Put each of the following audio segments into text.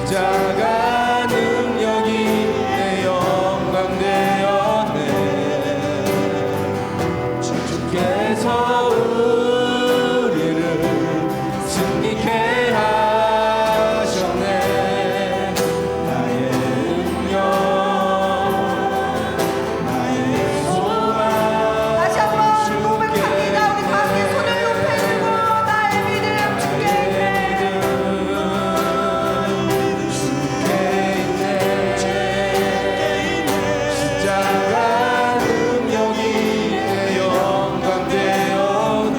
십자가 능력이 내 영광 되었네. 주께서 우리를 승리케 하셨네. 나의 능력 나의 소망. 다시 한번 고백합니다. 우리 다 함께 손을 높이 들고 나의 믿음 주께 십자가 능력이 내 영광 되었네.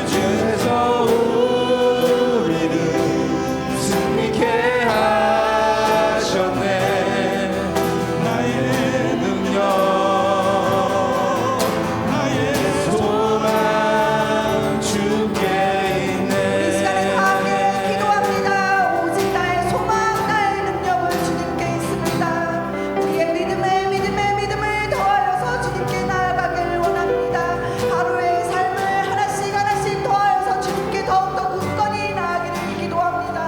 주께서 우리를 승리케 하셨네. 나의 능력 나의 소망 주께 있네. 이 시간에 다 함께 기도합니다. 오직 나의 소망 나의 능력은 주님께 있습니다. 우리의 믿음을 더하여서 주님께 나아가길 원합니다. 하루의 삶을 하나씩 더하여서 주님께 더욱더 굳건히 나아가기를 기도합니다.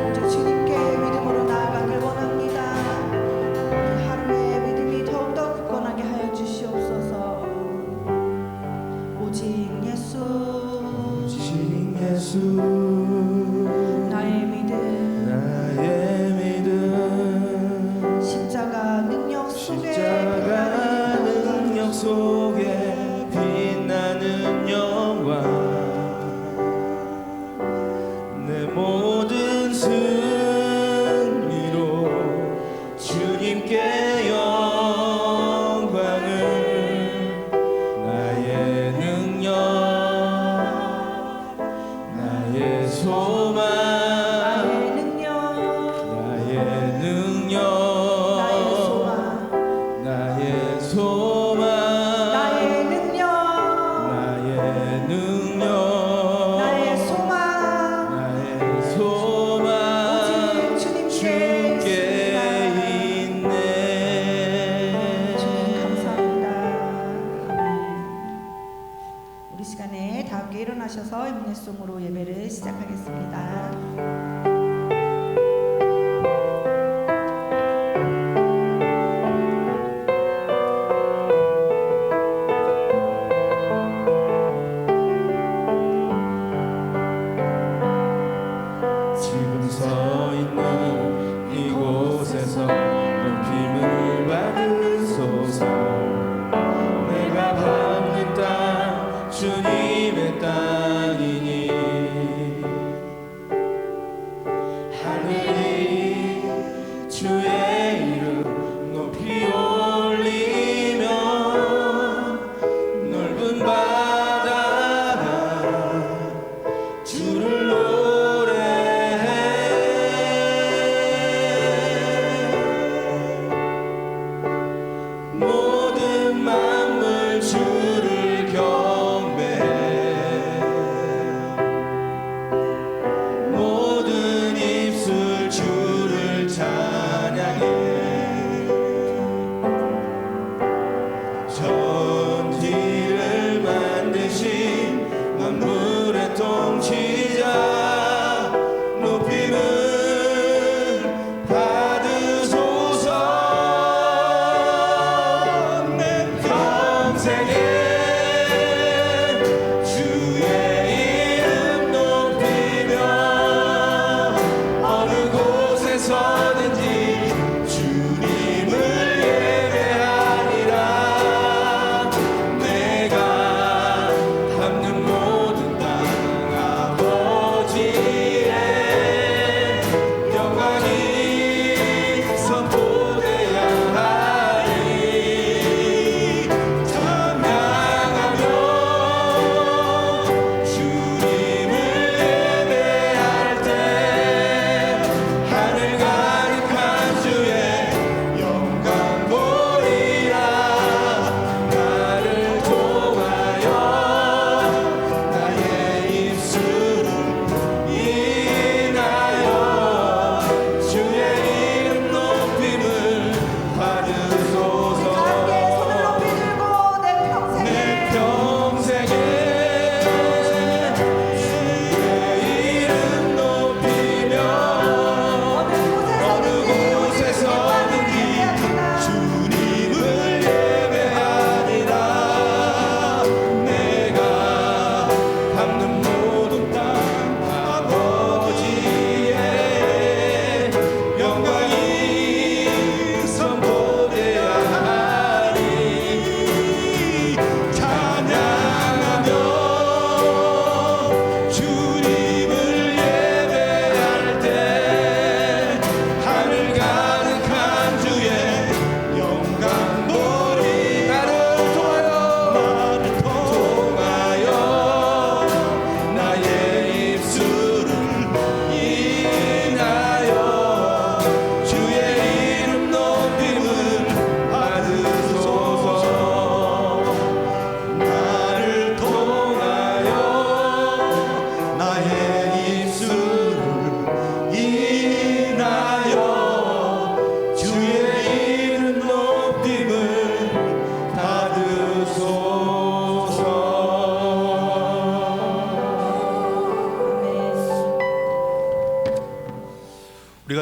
오직 주님께 믿음으로 나아가길 원합니다. 이 하루의 믿음이 더욱더 굳건하게 하여 주시옵소서. 오직 예수 오직 예수 나의 믿음 나의 믿음. 십자가 능력 속에 십자가 능력 속에 빛나는 영광. 내 모든 승리로 주님께 영광을. 나의 능력 나의 소망 나의 능력 나의 능력 나의 소망 나의 소망 나의 능력 나의 능력 나의 소망 나의 소망 오직 주님께 주께 있습니다. 있네. 주님 감사합니다. 우리 시간에 다 함께 일어나셔서 임내송으로 예배를 시작하겠습니다. 지금 서 있는 이곳에서 높임을 받으소서. 내가 밟는 땅 주님의 땅이니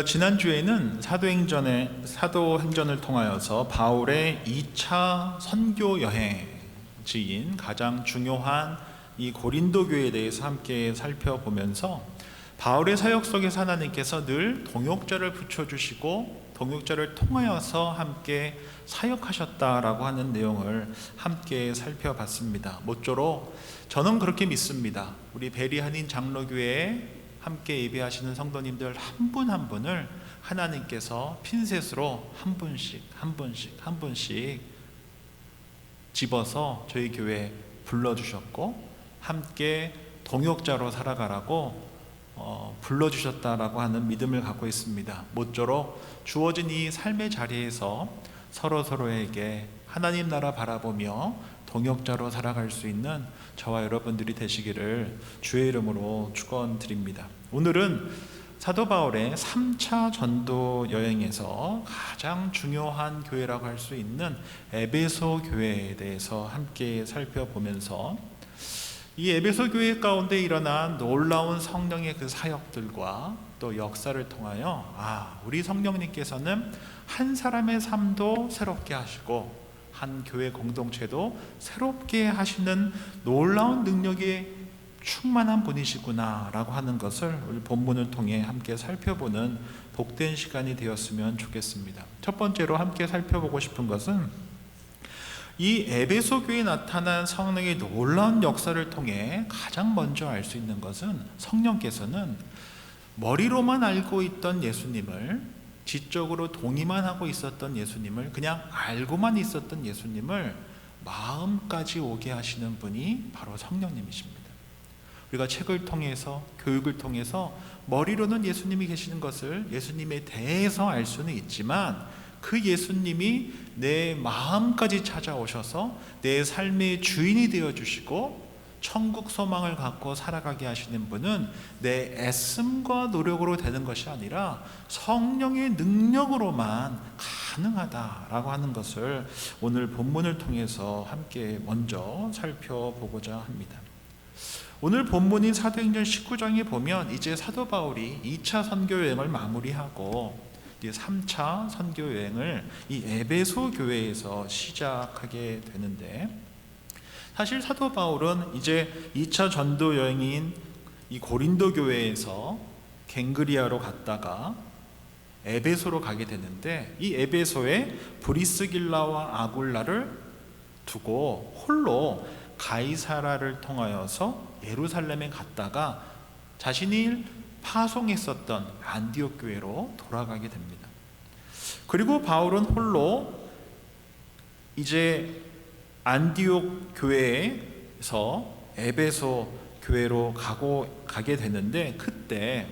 우리가 지난주에는 사도행전을 통하여서 바울의 2차 선교 여행지인 가장 중요한 이 고린도 교회에 대해서 함께 살펴보면서 바울의 사역 속에서 하나님께서 늘 동역자를 붙여주시고 동역자를 통하여서 함께 사역하셨다라고 하는 내용을 함께 살펴봤습니다. 모쪼록 저는 그렇게 믿습니다. 우리 베리한인 장로교회에 함께 예배하시는 성도님들 한 분 한 분을 하나님께서 핀셋으로 한 분씩 집어서 저희 교회에 불러주셨고 함께 동역자로 살아가라고 불러주셨다라고 하는 믿음을 갖고 있습니다. 모쪼록 주어진 이 삶의 자리에서 서로에게 하나님 나라 바라보며 동역자로 살아갈 수 있는 저와 여러분들이 되시기를 주의 이름으로 축원드립니다. 오늘은 사도 바울의 3차 전도 여행에서 가장 중요한 교회라고 할 수 있는 에베소 교회에 대해서 함께 살펴보면서 이 에베소 교회 가운데 일어난 놀라운 성령의 그 사역들과 또 역사를 통하여 우리 성령님께서는 한 사람의 삶도 새롭게 하시고 한 교회 공동체도 새롭게 하시는 놀라운 능력이 충만한 분이시구나 라고 하는 것을 우리 본문을 통해 함께 살펴보는 복된 시간이 되었으면 좋겠습니다. 첫 번째로 함께 살펴보고 싶은 것은 이 에베소 교회에 나타난 성령의 놀라운 역사를 통해 가장 먼저 알 수 있는 것은 성령께서는 머리로만 알고 있던 예수님을, 지적으로 동의만 하고 있었던 예수님을, 그냥 알고만 있었던 예수님을 마음까지 오게 하시는 분이 바로 성령님이십니다. 우리가 책을 통해서, 교육을 통해서 머리로는 예수님이 계시는 것을, 예수님에 대해서 알 수는 있지만 그 예수님이 내 마음까지 찾아오셔서 내 삶의 주인이 되어주시고 천국 소망을 갖고 살아가게 하시는 분은 내 애씀과 노력으로 되는 것이 아니라 성령의 능력으로만 가능하다라고 하는 것을 오늘 본문을 통해서 함께 먼저 살펴보고자 합니다. 오늘 본문인 사도행전 19장에 보면 이제 사도 바울이 2차 선교 여행을 마무리하고 3차 선교 여행을 이 에베소 교회에서 시작하게 되는데, 사실 사도 바울은 이제 2차 전도 여행인 이 고린도 교회에서 갱그리아로 갔다가 에베소로 가게 되는데, 이 에베소에 브리스길라와 아굴라를 두고 홀로 가이사라를 통하여서 예루살렘에 갔다가 자신이 파송했었던 안디옥 교회로 돌아가게 됩니다. 그리고 바울은 홀로 이제 안디옥 교회에서 에베소 교회로 가게 되는데, 그때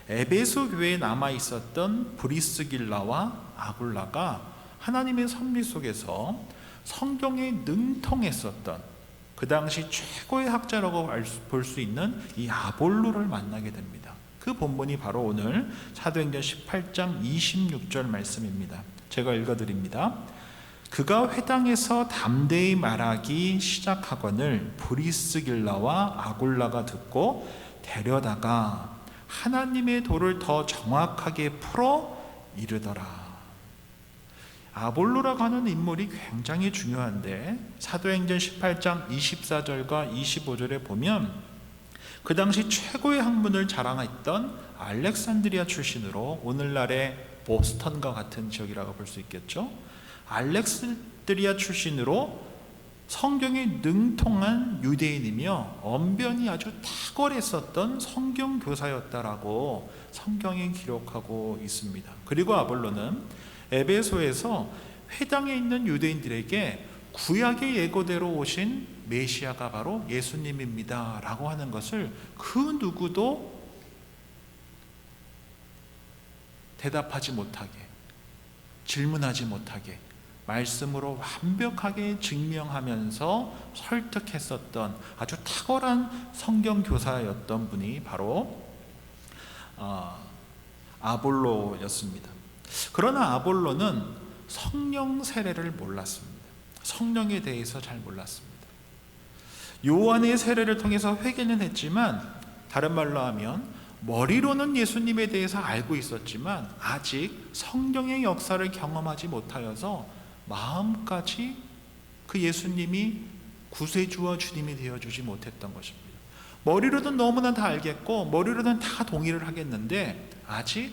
에베소 교회에 남아 있었던 브리스길라와 아굴라가 하나님의 섭리 속에서 성경에 능통했었던 그 당시 최고의 학자라고 볼 수 있는 이 아볼로를 만나게 됩니다. 그 본문이 바로 오늘 사도행전 18장 26절 말씀입니다. 제가 읽어드립니다. 그가 회당에서 담대히 말하기 시작하거늘 브리스길라와 아굴라가 듣고 데려다가 하나님의 도를 더 정확하게 풀어 이르더라. 아볼로라고 하는 인물이 굉장히 중요한데, 사도행전 18장 24절과 25절에 보면 그 당시 최고의 학문을 자랑했던 알렉산드리아 출신으로, 오늘날의 보스턴과 같은 지역이라고 볼 수 있겠죠. 알렉산드리아 출신으로 성경에 능통한 유대인이며 언변이 아주 탁월했었던 성경 교사였다라고 성경에 기록하고 있습니다. 그리고 아볼로는 에베소에서 회당에 있는 유대인들에게 구약의 예고대로 오신 메시아가 바로 예수님입니다 라고 하는 것을 그 누구도 대답하지 못하게, 질문하지 못하게 말씀으로 완벽하게 증명하면서 설득했었던 아주 탁월한 성경 교사였던 분이 바로 아볼로였습니다. 그러나 아볼로는 성령 세례를 몰랐습니다. 성령에 대해서 잘 몰랐습니다. 요한의 세례를 통해서 회개는 했지만, 다른 말로 하면 머리로는 예수님에 대해서 알고 있었지만 아직 성령의 역사를 경험하지 못하여서 마음까지 그 예수님이 구세주와 주님이 되어주지 못했던 것입니다. 머리로는 너무나 다 알겠고 머리로는 다 동의를 하겠는데 아직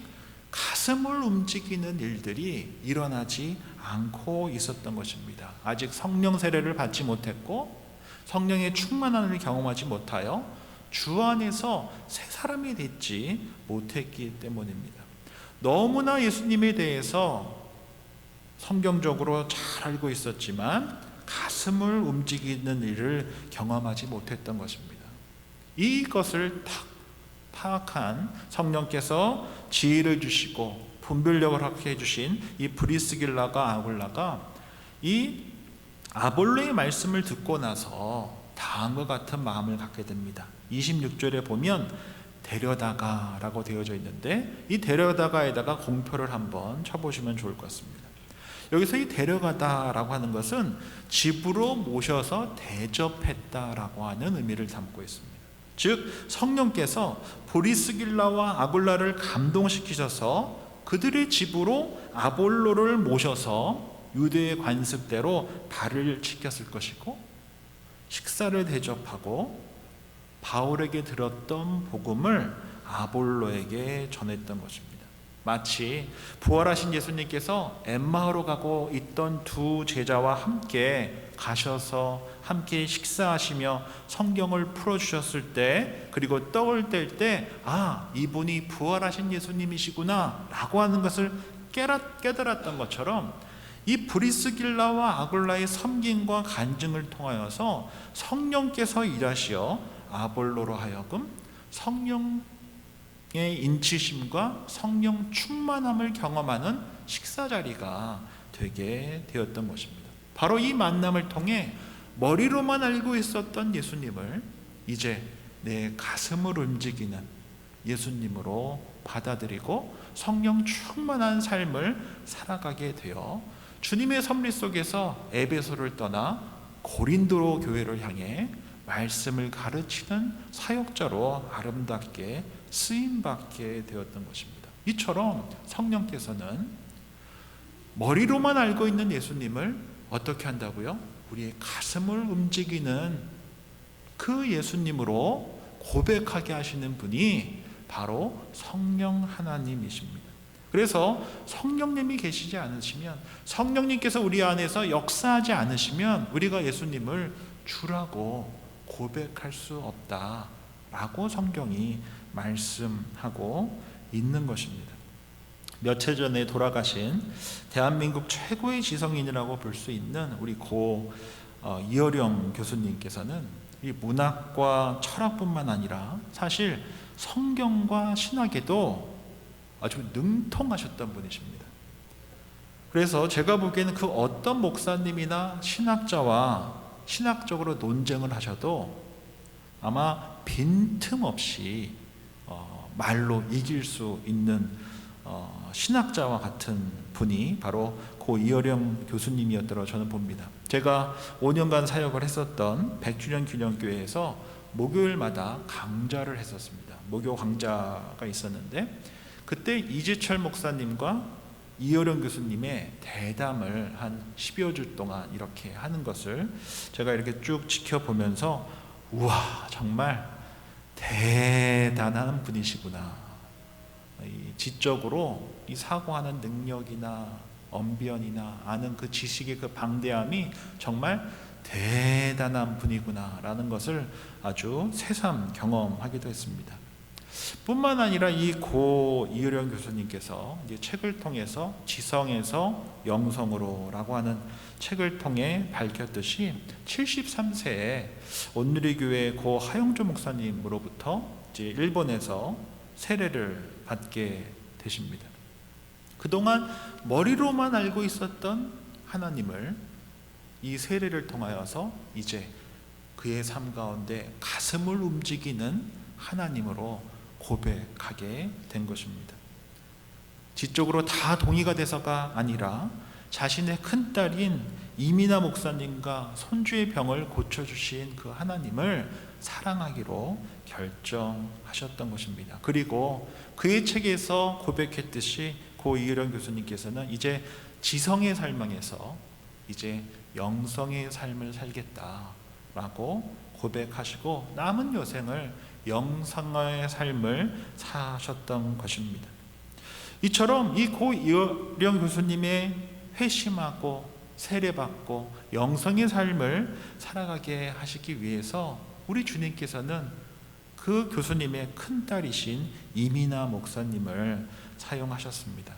가슴을 움직이는 일들이 일어나지 않고 있었던 것입니다. 아직 성령 세례를 받지 못했고 성령의 충만함을 경험하지 못하여 주 안에서 새 사람이 되지 못했기 때문입니다. 너무나 예수님에 대해서 성경적으로 잘 알고 있었지만 가슴을 움직이는 일을 경험하지 못했던 것입니다. 이것을 딱 파악한 성령께서 지혜를 주시고 분별력을 갖게 해주신 이 브리스길라가 아굴라가 이 아볼로의 말씀을 듣고 나서 다음과 같은 마음을 갖게 됩니다. 26절에 보면 데려다가 라고 되어져 있는데 이 데려다가에다가 공표를 한번 쳐보시면 좋을 것 같습니다. 여기서 이 데려가다 라고 하는 것은 집으로 모셔서 대접했다라고 하는 의미를 담고 있습니다. 즉 성령께서 브리스길라와 아굴라를 감동시키셔서 그들의 집으로 아볼로를 모셔서 유대의 관습대로 발을 씻겼을 것이고 식사를 대접하고 바울에게 들었던 복음을 아볼로에게 전했던 것입니다. 마치 부활하신 예수님께서 엠마오로 가고 있던 두 제자와 함께 가셔서 함께 식사하시며 성경을 풀어주셨을 때 그리고 떡을 뗄 때 이분이 부활하신 예수님이시구나 라고 하는 것을 깨달았던 것처럼 이 브리스길라와 아굴라의 섬김과 간증을 통하여서 성령께서 일하시어 아볼로로 하여금 성령의 인치심과 성령 충만함을 경험하는 식사 자리가 되게 되었던 것입니다. 바로 이 만남을 통해 머리로만 알고 있었던 예수님을 이제 내 가슴을 움직이는 예수님으로 받아들이고 성령 충만한 삶을 살아가게 되어 주님의 섭리 속에서 에베소를 떠나 고린도 교회를 향해 말씀을 가르치는 사역자로 아름답게 쓰임받게 되었던 것입니다. 이처럼 성령께서는 머리로만 알고 있는 예수님을 어떻게 한다고요? 우리의 가슴을 움직이는 그 예수님으로 고백하게 하시는 분이 바로 성령 하나님이십니다. 그래서 성령님이 계시지 않으시면, 성령님께서 우리 안에서 역사하지 않으시면 우리가 예수님을 주라고 고백할 수 없다라고 성경이 말씀하고 있는 것입니다. 며칠 전에 돌아가신 대한민국 최고의 지성인이라고 볼 수 있는 우리 고 이어령 교수님께서는 이 문학과 철학뿐만 아니라 사실 성경과 신학에도 아주 능통하셨던 분이십니다. 그래서 제가 보기에는 그 어떤 목사님이나 신학자와 신학적으로 논쟁을 하셔도 아마 빈틈없이 말로 이길 수 있는 신학자와 같은 분이 바로 고 이어령 교수님이었다고 저는 봅니다. 제가 5년간 사역을 했었던 백주년 균형교회에서 목요일마다 강좌를 했었습니다. 목요 강좌가 있었는데 그때 이재철 목사님과 이어령 교수님의 대담을 한 10여 주 동안 이렇게 하는 것을 제가 이렇게 쭉 지켜보면서 우와, 정말 대단한 분이시구나. 이 지적으로 이 사고하는 능력이나 언변이나 아는 그 지식의 그 방대함이 정말 대단한 분이구나 라는 것을 아주 새삼 경험하기도 했습니다. 뿐만 아니라 이 고 이어령 교수님께서 이제 책을 통해서 지성에서 영성으로 라고 하는 책을 통해 밝혔듯이 73세에 온누리교회 고 하영조 목사님으로부터 이제 일본에서 세례를 받게 되십니다. 그동안 머리로만 알고 있었던 하나님을 이 세례를 통하여서 이제 그의 삶 가운데 가슴을 움직이는 하나님으로 고백하게 된 것입니다. 지적으로 다 동의가 돼서가 아니라 자신의 큰딸인 이미나 목사님과 손주의 병을 고쳐주신 그 하나님을 사랑하기로 결정하셨던 것입니다. 그리고 그의 책에서 고백했듯이 고 이효령 교수님께서는 이제 지성의 삶에서 이제 영성의 삶을 살겠다라고 고백하시고 남은 여생을 영성의 삶을 사셨던 것입니다. 이처럼 이 고 이효령 교수님의 회심하고 세례받고 영성의 삶을 살아가게 하시기 위해서 우리 주님께서는 그 교수님의 큰딸이신 이미나 목사님을 사용하셨습니다.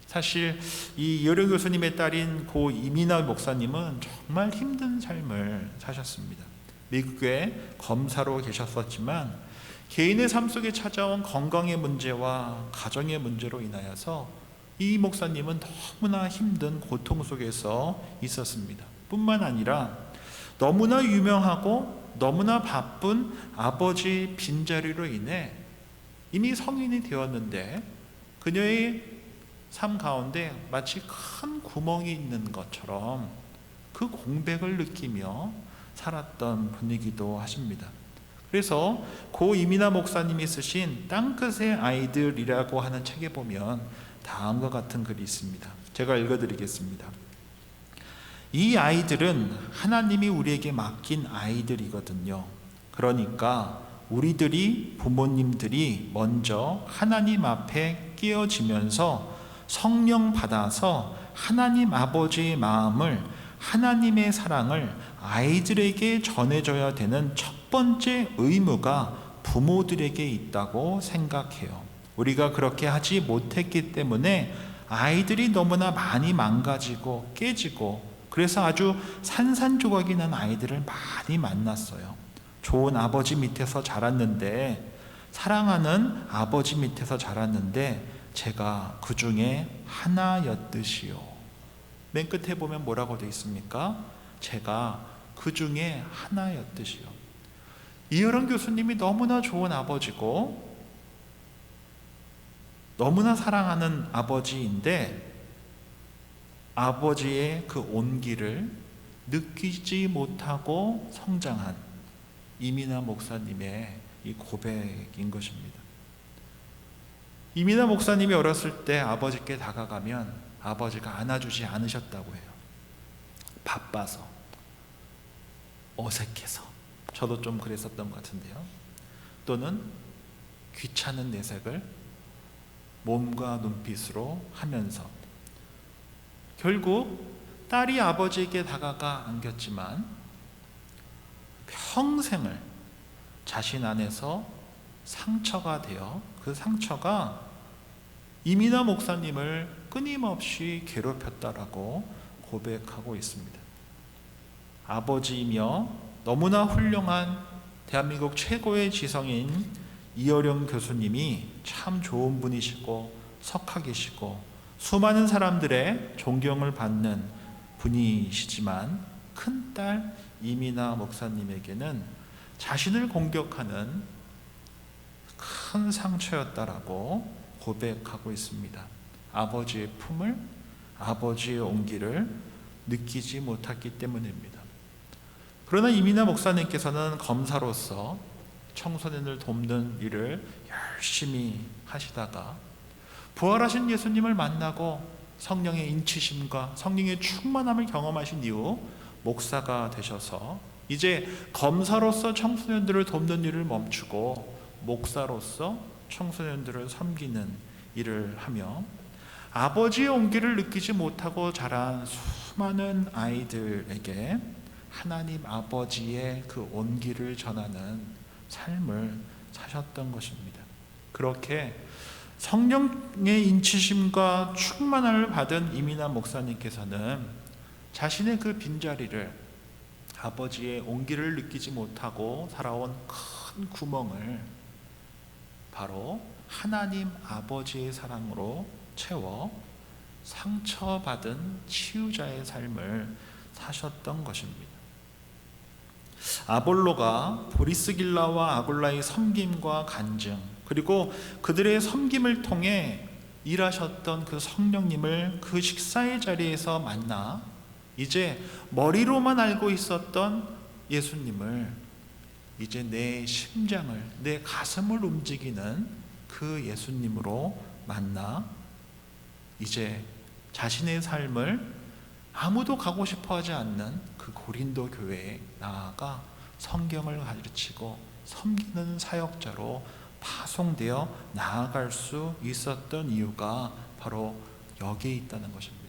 사실 이 이효령 교수님의 딸인 고 이미나 목사님은 정말 힘든 삶을 사셨습니다. 미국에 검사로 계셨었지만 개인의 삶 속에 찾아온 건강의 문제와 가정의 문제로 인하여서 이 목사님은 너무나 힘든 고통 속에서 있었습니다. 뿐만 아니라 너무나 유명하고 너무나 바쁜 아버지 빈자리로 인해 이미 성인이 되었는데 그녀의 삶 가운데 마치 큰 구멍이 있는 것처럼 그 공백을 느끼며 살았던 분이기도 하십니다. 그래서 고 이미나 목사님이 쓰신 땅끝의 아이들이라고 하는 책에 보면 다음과 같은 글이 있습니다. 제가 읽어드리겠습니다. 이 아이들은 하나님이 우리에게 맡긴 아이들이거든요. 그러니까 우리들이 부모님들이 먼저 하나님 앞에 깨어지면서 성령 받아서 하나님 아버지의 마음을, 하나님의 사랑을 아이들에게 전해줘야 되는 첫 번째 의무가 부모들에게 있다고 생각해요. 우리가 그렇게 하지 못했기 때문에 아이들이 너무나 많이 망가지고 깨지고, 그래서 아주 산산조각이 난 아이들을 많이 만났어요. 좋은 아버지 밑에서 자랐는데, 사랑하는 아버지 밑에서 자랐는데 제가 그 중에 하나였듯이요. 맨 끝에 보면 뭐라고 되어 있습니까? 제가 그 중에 하나였듯이요. 이효령 교수님이 너무나 좋은 아버지고 너무나 사랑하는 아버지인데 아버지의 그 온기를 느끼지 못하고 성장한 이미나 목사님의 이 고백인 것입니다. 이미나 목사님이 어렸을 때 아버지께 다가가면 아버지가 안아주지 않으셨다고 해요. 바빠서, 어색해서. 저도 좀 그랬었던 것 같은데요. 또는 귀찮은 내색을 몸과 눈빛으로 하면서 결국 딸이 아버지에게 다가가 안겼지만 평생을 자신 안에서 상처가 되어 그 상처가 이미나 목사님을 끊임없이 괴롭혔다라고 고백하고 있습니다. 아버지이며 너무나 훌륭한 대한민국 최고의 지성인 이효령 교수님이 참 좋은 분이시고 석학이시고 수많은 사람들의 존경을 받는 분이시지만 큰딸 이미나 목사님에게는 자신을 공격하는 큰 상처였다라고 고백하고 있습니다. 아버지의 품을, 아버지의 온기를 느끼지 못했기 때문입니다. 그러나 이미나 목사님께서는 검사로서 청소년을 돕는 일을 열심히 하시다가 부활하신 예수님을 만나고 성령의 인치심과 성령의 충만함을 경험하신 이후 목사가 되셔서 이제 검사로서 청소년들을 돕는 일을 멈추고 목사로서 청소년들을 섬기는 일을 하며 아버지의 온기를 느끼지 못하고 자란 수많은 아이들에게 하나님 아버지의 그 온기를 전하는 삶을 사셨던 것입니다. 그렇게 성령의 인치심과 충만함을 받은 이미나 목사님께서는 자신의 그 빈자리를, 아버지의 온기를 느끼지 못하고 살아온 큰 구멍을 바로 하나님 아버지의 사랑으로 채워 상처받은 치유자의 삶을 사셨던 것입니다. 아볼로가 보리스길라와 아굴라의 섬김과 간증, 그리고 그들의 섬김을 통해 일하셨던 그 성령님을 그 식사의 자리에서 만나 이제 머리로만 알고 있었던 예수님을 이제 내 심장을, 내 가슴을 움직이는 그 예수님으로 만나 이제 자신의 삶을 아무도 가고 싶어 하지 않는 그 고린도 교회에 나아가 성경을 가르치고 섬기는 사역자로 파송되어 나아갈 수 있었던 이유가 바로 여기에 있다는 것입니다.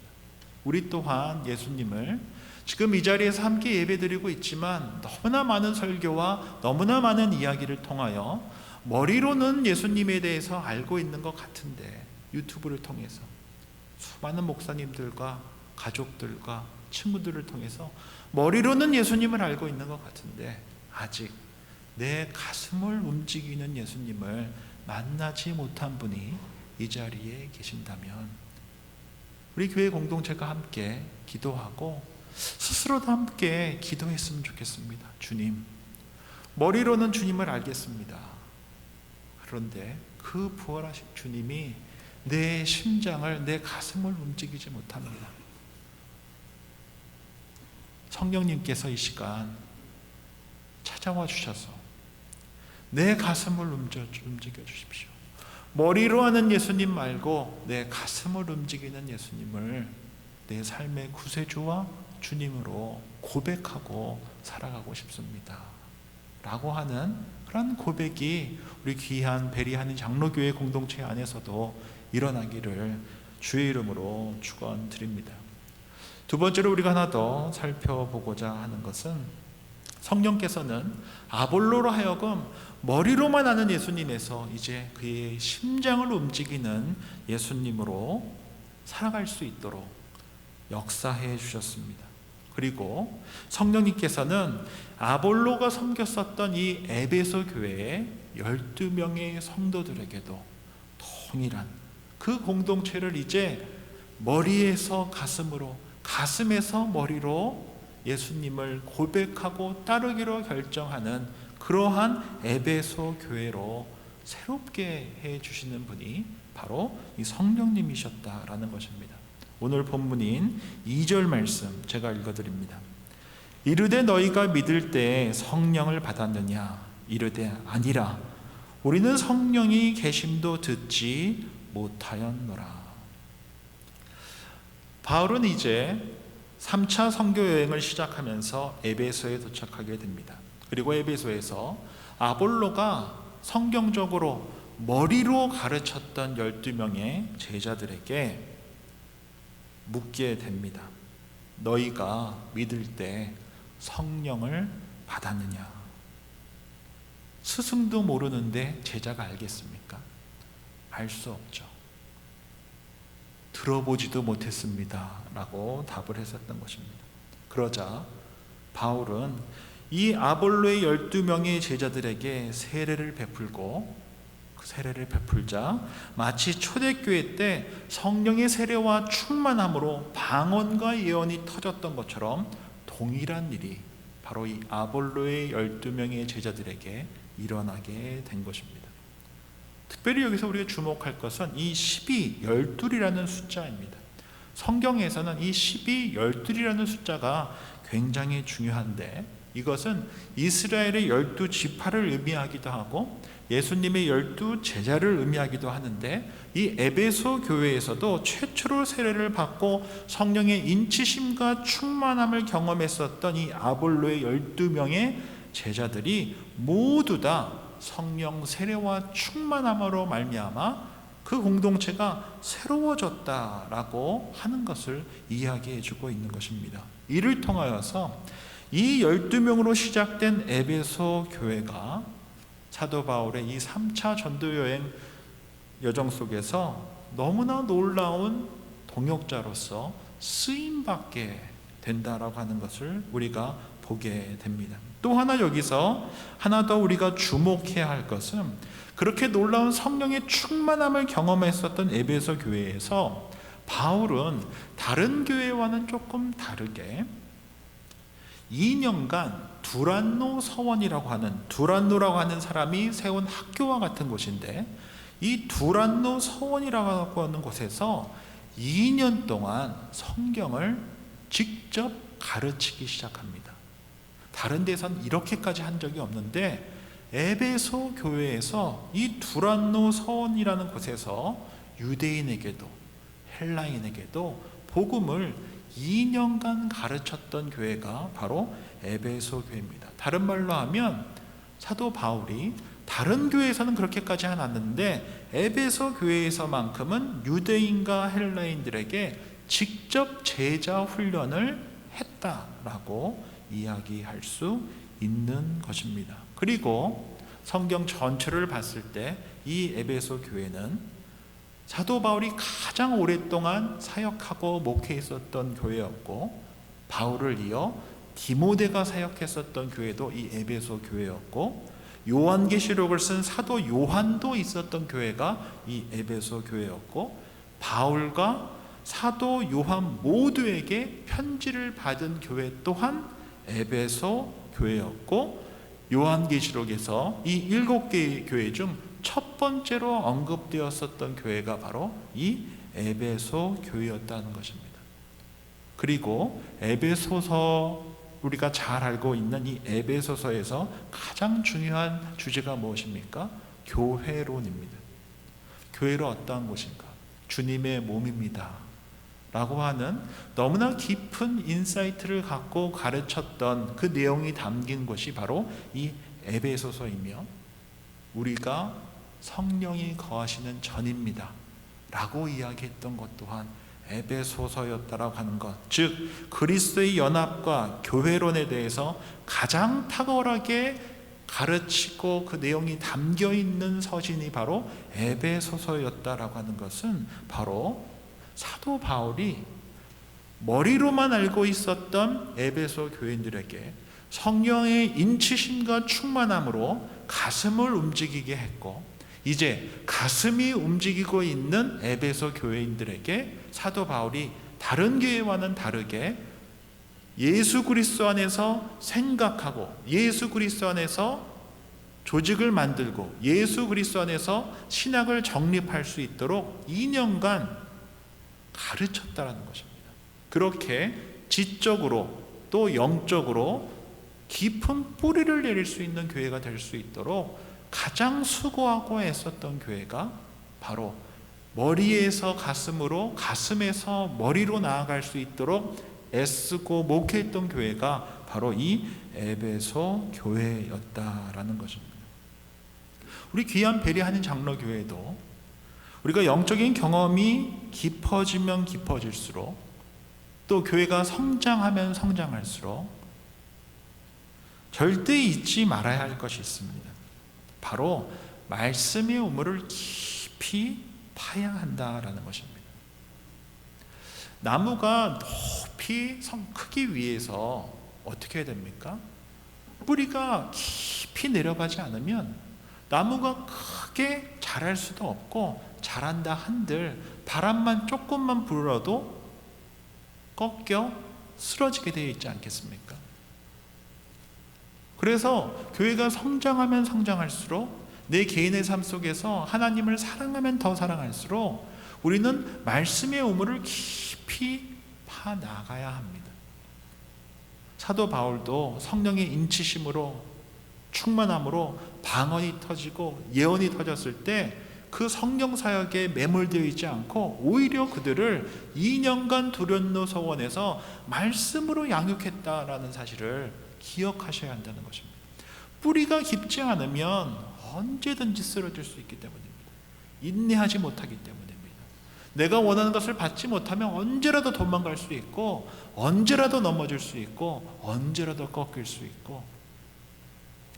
우리 또한 예수님을 지금 이 자리에서 함께 예배드리고 있지만 너무나 많은 설교와 너무나 많은 이야기를 통하여 머리로는 예수님에 대해서 알고 있는 것 같은데 유튜브를 통해서 수많은 목사님들과 가족들과 친구들을 통해서 머리로는 예수님을 알고 있는 것 같은데 아직 내 가슴을 움직이는 예수님을 만나지 못한 분이 이 자리에 계신다면 우리 교회 공동체가 함께 기도하고 스스로도 함께 기도했으면 좋겠습니다. 주님, 머리로는 주님을 알겠습니다. 그런데 그 부활하신 주님이 내 심장을, 내 가슴을 움직이지 못합니다. 성령님께서 이 시간 찾아와 주셔서 내 가슴을 움직여 주십시오. 머리로 하는 예수님 말고 내 가슴을 움직이는 예수님을 내 삶의 구세주와 주님으로 고백하고 살아가고 싶습니다 라고 하는 그런 고백이 우리 귀한 베리하는 장로교회 공동체 안에서도 일어나기를 주의 이름으로 축원드립니다. 두 번째로 우리가 하나 더 살펴보고자 하는 것은 성령께서는 아볼로로 하여금 머리로만 아는 예수님에서 이제 그의 심장을 움직이는 예수님으로 살아갈 수 있도록 역사해 주셨습니다. 그리고 성령님께서는 아볼로가 섬겼었던 이 에베소 교회의 12명의 성도들에게도 동일한 그 공동체를 이제 머리에서 가슴으로, 가슴에서 머리로 예수님을 고백하고 따르기로 결정하는 그러한 에베소 교회로 새롭게 해 주시는 분이 바로 이 성령님이셨다라는 것입니다. 오늘 본문인 2절 말씀 제가 읽어드립니다. 이르되 너희가 믿을 때 성령을 받았느냐? 이르되 아니라 우리는 성령이 계심도 듣지 못하였노라. 바울은 이제 3차 선교 여행을 시작하면서 에베소에 도착하게 됩니다. 그리고 에베소에서 아볼로가 성경적으로 머리로 가르쳤던 12명의 제자들에게 묻게 됩니다. 너희가 믿을 때 성령을 받았느냐? 스승도 모르는데 제자가 알겠습니까? 알 수 없죠. 들어보지도 못했습니다 라고 답을 했었던 것입니다. 그러자 바울은 이 아볼로의 12명의 제자들에게 세례를 베풀고 그 세례를 베풀자 마치 초대교회 때 성령의 세례와 충만함으로 방언과 예언이 터졌던 것처럼 동일한 일이 바로 이 아볼로의 12명의 제자들에게 일어나게 된 것입니다. 특별히 여기서 우리가 주목할 것은 이 12, 12이라는 숫자입니다. 성경에서는 이 12, 12이라는 숫자가 굉장히 중요한데 이것은 이스라엘의 12지파를 의미하기도 하고 예수님의 12제자를 의미하기도 하는데 이 에베소 교회에서도 최초로 세례를 받고 성령의 인치심과 충만함을 경험했었던 이 아볼로의 12명의 제자들이 모두 다 성령 세례와 충만함으로 말미암아 그 공동체가 새로워졌다라고 하는 것을 이야기해 주고 있는 것입니다. 이를 통하여서 이 12명으로 시작된 에베소 교회가 사도 바울의 이 3차 전도여행 여정 속에서 너무나 놀라운 동역자로서 쓰임받게 된다라고 하는 것을 우리가 보게 됩니다. 또 하나 여기서 하나 더 우리가 주목해야 할 것은 그렇게 놀라운 성령의 충만함을 경험했었던 에베소 교회에서 바울은 다른 교회와는 조금 다르게 2년간 두란노 서원이라고 하는 두란노라고 하는 사람이 세운 학교와 같은 곳인데 이 두란노 서원이라고 하는 곳에서 2년 동안 성경을 직접 가르치기 시작합니다. 다른 데선 이렇게까지 한 적이 없는데 에베소 교회에서 이 두란노 서원이라는 곳에서 유대인에게도 헬라인에게도 복음을 2년간 가르쳤던 교회가 바로 에베소 교회입니다. 다른 말로 하면 사도 바울이 다른 교회에서는 그렇게까지 않았는데 에베소 교회에서만큼은 유대인과 헬라인들에게 직접 제자 훈련을 했다라고 이야기할 수 있는 것입니다. 그리고 성경 전체를 봤을 때 이 에베소 교회는 사도 바울이 가장 오랫동안 사역하고 목회했었던 교회였고, 바울을 이어 디모데가 사역했었던 교회도 이 에베소 교회였고, 요한계시록을 쓴 사도 요한도 있었던 교회가 이 에베소 교회였고, 바울과 사도 요한 모두에게 편지를 받은 교회 또한 에베소 교회였고, 요한계시록에서 이 7개의 교회 중 첫 번째로 언급되었었던 교회가 바로 이 에베소 교회였다는 것입니다. 그리고 에베소서, 우리가 잘 알고 있는 이 에베소서에서 가장 중요한 주제가 무엇입니까? 교회론입니다. 교회는 어떠한 곳인가? 주님의 몸입니다 라고 하는 너무나 깊은 인사이트를 갖고 가르쳤던 그 내용이 담긴 것이 바로 이 에베소서이며, 우리가 성령이 거하시는 전입니다 라고 이야기했던 것 또한 에베소서였다라고 하는 것, 즉 그리스도의 연합과 교회론에 대해서 가장 탁월하게 가르치고 그 내용이 담겨있는 서신이 바로 에베소서였다라고 하는 것은 바로 사도 바울이 머리로만 알고 있었던 에베소 교인들에게 성령의 인치심과 충만함으로 가슴을 움직이게 했고, 이제 가슴이 움직이고 있는 에베소 교회인들에게 사도 바울이 다른 교회와는 다르게 예수 그리스도 안에서 생각하고, 예수 그리스도 안에서 조직을 만들고, 예수 그리스도 안에서 신학을 정립할 수 있도록 2년간 가르쳤다라는 것입니다. 그렇게 지적으로 또 영적으로 깊은 뿌리를 내릴 수 있는 교회가 될 수 있도록 가장 수고하고 애썼던 교회가 바로 머리에서 가슴으로, 가슴에서 머리로 나아갈 수 있도록 애쓰고 목회했던 교회가 바로 이 에베소 교회였다라는 것입니다. 우리 귀한 베리하는 장로교회도 우리가 영적인 경험이 깊어지면 깊어질수록, 또 교회가 성장하면 성장할수록 절대 잊지 말아야 할 것이 있습니다. 바로 말씀의 우물을 깊이 파야 한다라는 것입니다. 나무가 높이 크기 위해서 어떻게 해야 됩니까? 뿌리가 깊이 내려가지 않으면 나무가 크게 자랄 수도 없고, 자란다 한들 바람만 조금만 불어도 꺾여 쓰러지게 되어 있지 않겠습니까? 그래서 교회가 성장하면 성장할수록, 내 개인의 삶 속에서 하나님을 사랑하면 더 사랑할수록 우리는 말씀의 우물을 깊이 파나가야 합니다. 사도 바울도 성령의 인치심으로, 충만함으로 방언이 터지고 예언이 터졌을 때 그 성령 사역에 매몰되어 있지 않고 오히려 그들을 2년간 두란노 서원에서 말씀으로 양육했다라는 사실을 기억하셔야 한다는 것입니다. 뿌리가 깊지 않으면 언제든지 쓰러질 수 있기 때문입니다. 인내하지 못하기 때문입니다. 내가 원하는 것을 받지 못하면 언제라도 도망갈 수 있고, 언제라도 넘어질 수 있고, 언제라도 꺾일 수 있고,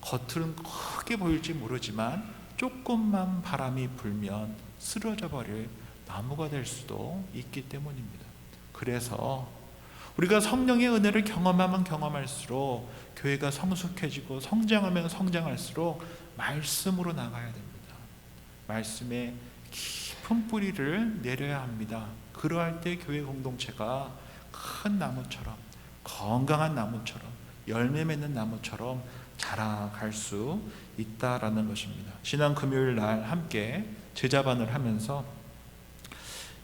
겉으로는 크게 보일지 모르지만 조금만 바람이 불면 쓰러져 버릴 나무가 될 수도 있기 때문입니다. 그래서 우리가 성령의 은혜를 경험하면 경험할수록 교회가 성숙해지고 성장하면 성장할수록 말씀으로 나가야 됩니다. 말씀에 깊은 뿌리를 내려야 합니다. 그러할 때 교회 공동체가 큰 나무처럼, 건강한 나무처럼, 열매 맺는 나무처럼 자라갈 수 있다라는 것입니다. 지난 금요일 날 함께 제자반을 하면서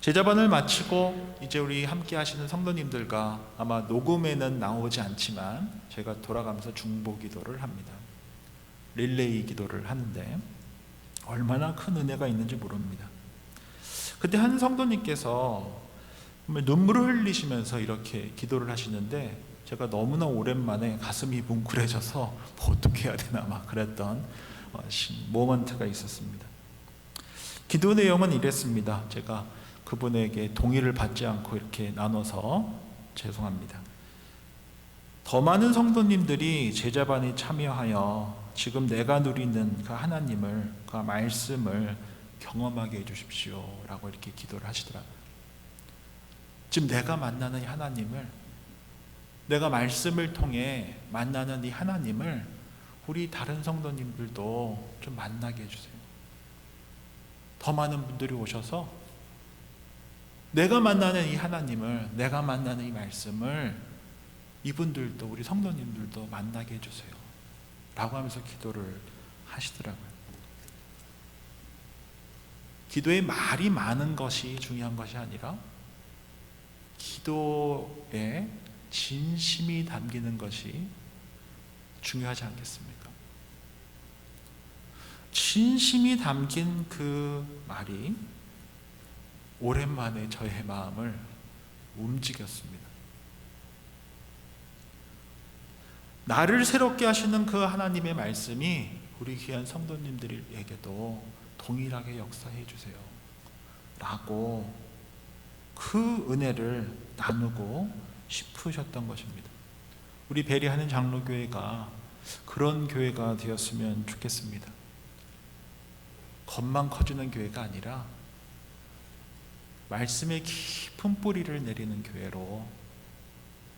제자반을 마치고 이제 우리 함께 하시는 성도님들과 아마 녹음에는 나오지 않지만 제가 돌아가면서 중보 기도를 합니다. 릴레이 기도를 하는데 얼마나 큰 은혜가 있는지 모릅니다. 그때 한 성도님께서 눈물을 흘리시면서 이렇게 기도를 하시는데 제가 너무나 오랜만에 가슴이 뭉클해져서 뭐 어떻게 해야 되나 막 그랬던 모먼트가 있었습니다. 기도 내용은 이랬습니다. 제가 그분에게 동의를 받지 않고 이렇게 나눠서 죄송합니다. 더 많은 성도님들이 제자반에 참여하여 지금 내가 누리는 그 하나님을, 그 말씀을 경험하게 해주십시오 라고 이렇게 기도를 하시더라고요. 지금 내가 만나는 이 하나님을, 내가 말씀을 통해 만나는 이 하나님을 우리 다른 성도님들도 좀 만나게 해주세요. 더 많은 분들이 오셔서 내가 만나는 이 하나님을, 내가 만나는 이 말씀을 이분들도, 우리 성도님들도 만나게 해주세요 라고 하면서 기도를 하시더라고요. 기도에 말이 많은 것이 중요한 것이 아니라 기도에 진심이 담기는 것이 중요하지 않겠습니까? 진심이 담긴 그 말이 오랜만에 저의 마음을 움직였습니다. 나를 새롭게 하시는 그 하나님의 말씀이 우리 귀한 성도님들에게도 동일하게 역사해 주세요 라고 그 은혜를 나누고 싶으셨던 것입니다. 우리 베리하는 장로교회가 그런 교회가 되었으면 좋겠습니다. 겉만 커지는 교회가 아니라 말씀의 깊은 뿌리를 내리는 교회로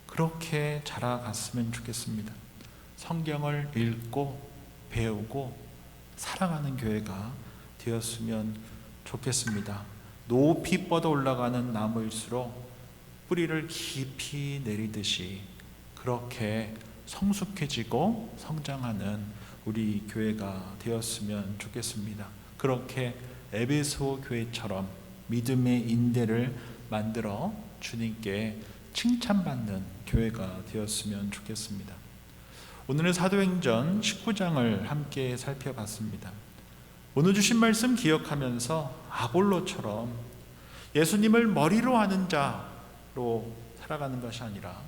그렇게 자라갔으면 좋겠습니다. 성경을 읽고 배우고 사랑하는 교회가 되었으면 좋겠습니다. 높이 뻗어 올라가는 나무일수록 뿌리를 깊이 내리듯이 그렇게 성숙해지고 성장하는 우리 교회가 되었으면 좋겠습니다. 그렇게 에베소 교회처럼 믿음의 인대를 만들어 주님께 칭찬받는 교회가 되었으면 좋겠습니다. 오늘은 사도행전 19장을 함께 살펴봤습니다. 오늘 주신 말씀 기억하면서 아볼로처럼 예수님을 머리로 하는 자로 살아가는 것이 아니라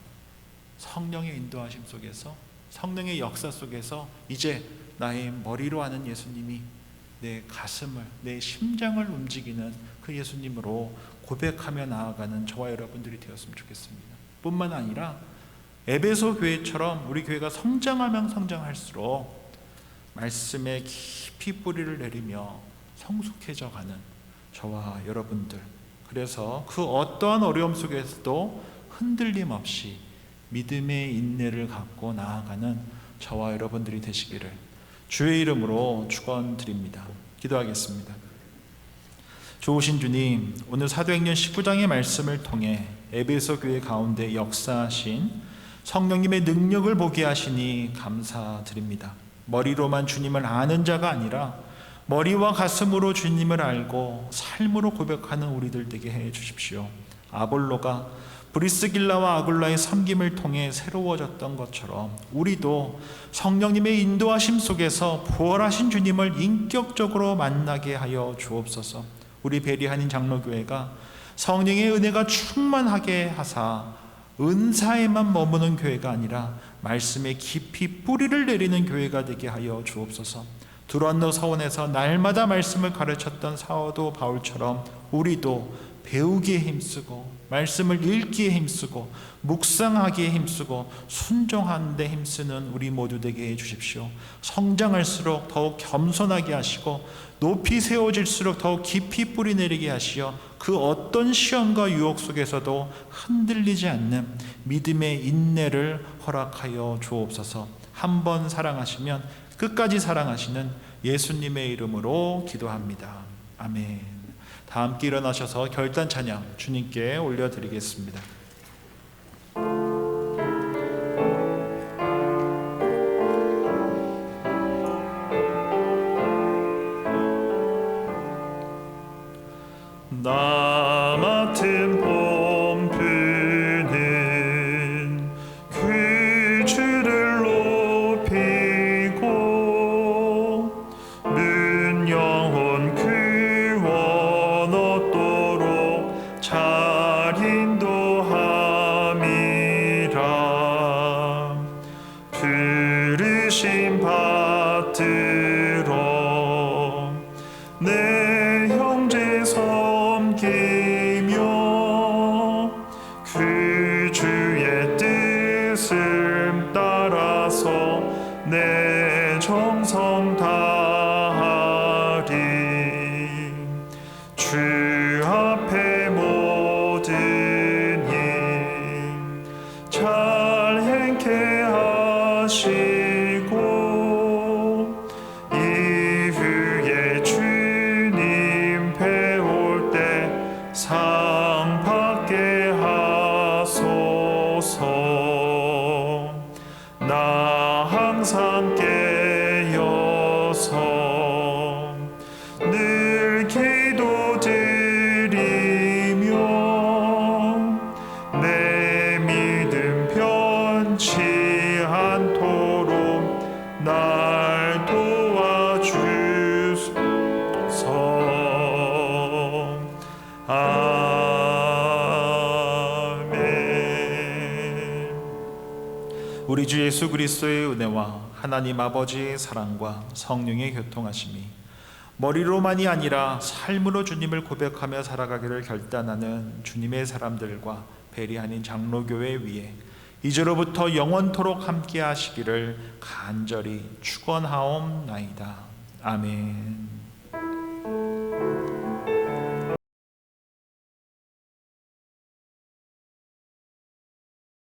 성령의 인도하심 속에서, 성령의 역사 속에서 이제 나의 머리로 하는 예수님이 내 가슴을, 내 심장을 움직이는 그 예수님으로 고백하며 나아가는 저와 여러분들이 되었으면 좋겠습니다. 뿐만 아니라 에베소 교회처럼 우리 교회가 성장하면 성장할수록 말씀에 깊이 뿌리를 내리며 성숙해져가는 저와 여러분들, 그래서 그 어떠한 어려움 속에서도 흔들림 없이 믿음의 인내를 갖고 나아가는 저와 여러분들이 되시기를 주의 이름으로 축원드립니다. 기도하겠습니다. 좋으신 주님, 오늘 사도행전 19장의 말씀을 통해 에베소 교회 가운데 역사하신 성령님의 능력을 보게 하시니 감사드립니다. 머리로만 주님을 아는 자가 아니라 머리와 가슴으로 주님을 알고 삶으로 고백하는 우리들 되게 해 주십시오. 아볼로가 브리스길라와 아굴라의 섬김을 통해 새로워졌던 것처럼 우리도 성령님의 인도하심 속에서 부활하신 주님을 인격적으로 만나게 하여 주옵소서. 우리 베리하는 장로교회가 성령의 은혜가 충만하게 하사 은사에만 머무는 교회가 아니라 말씀에 깊이 뿌리를 내리는 교회가 되게 하여 주옵소서. 두란노 서원에서 날마다 말씀을 가르쳤던 사도 바울처럼 우리도 배우기에 힘쓰고 말씀을 읽기에 힘쓰고 묵상하기에 힘쓰고 순종하는 데 힘쓰는 우리 모두 되게 해주십시오. 성장할수록 더욱 겸손하게 하시고 높이 세워질수록 더욱 깊이 뿌리 내리게 하시어 그 어떤 시험과 유혹 속에서도 흔들리지 않는 믿음의 인내를 허락하여 주옵소서. 한 번 사랑하시면 끝까지 사랑하시는 예수님의 이름으로 기도합니다. 아멘. 다 함께 일어나셔서 결단 찬양 주님께 올려드리겠습니다. 주소서. 나 항상 깨어서 늘 기도드리며 내 믿음 변치 않도록 날 도와주소서. 아멘. 우리 주 예수 그리스도의 은혜와 하나님 아버지의 사랑과 성령의 교통하심이 머리로만이 아니라 삶으로 주님을 고백하며 살아가기를 결단하는 주님의 사람들과 베리아닌 장로교회 위에 이제로부터 영원토록 함께 하시기를 간절히 축원하옵나이다. 아멘.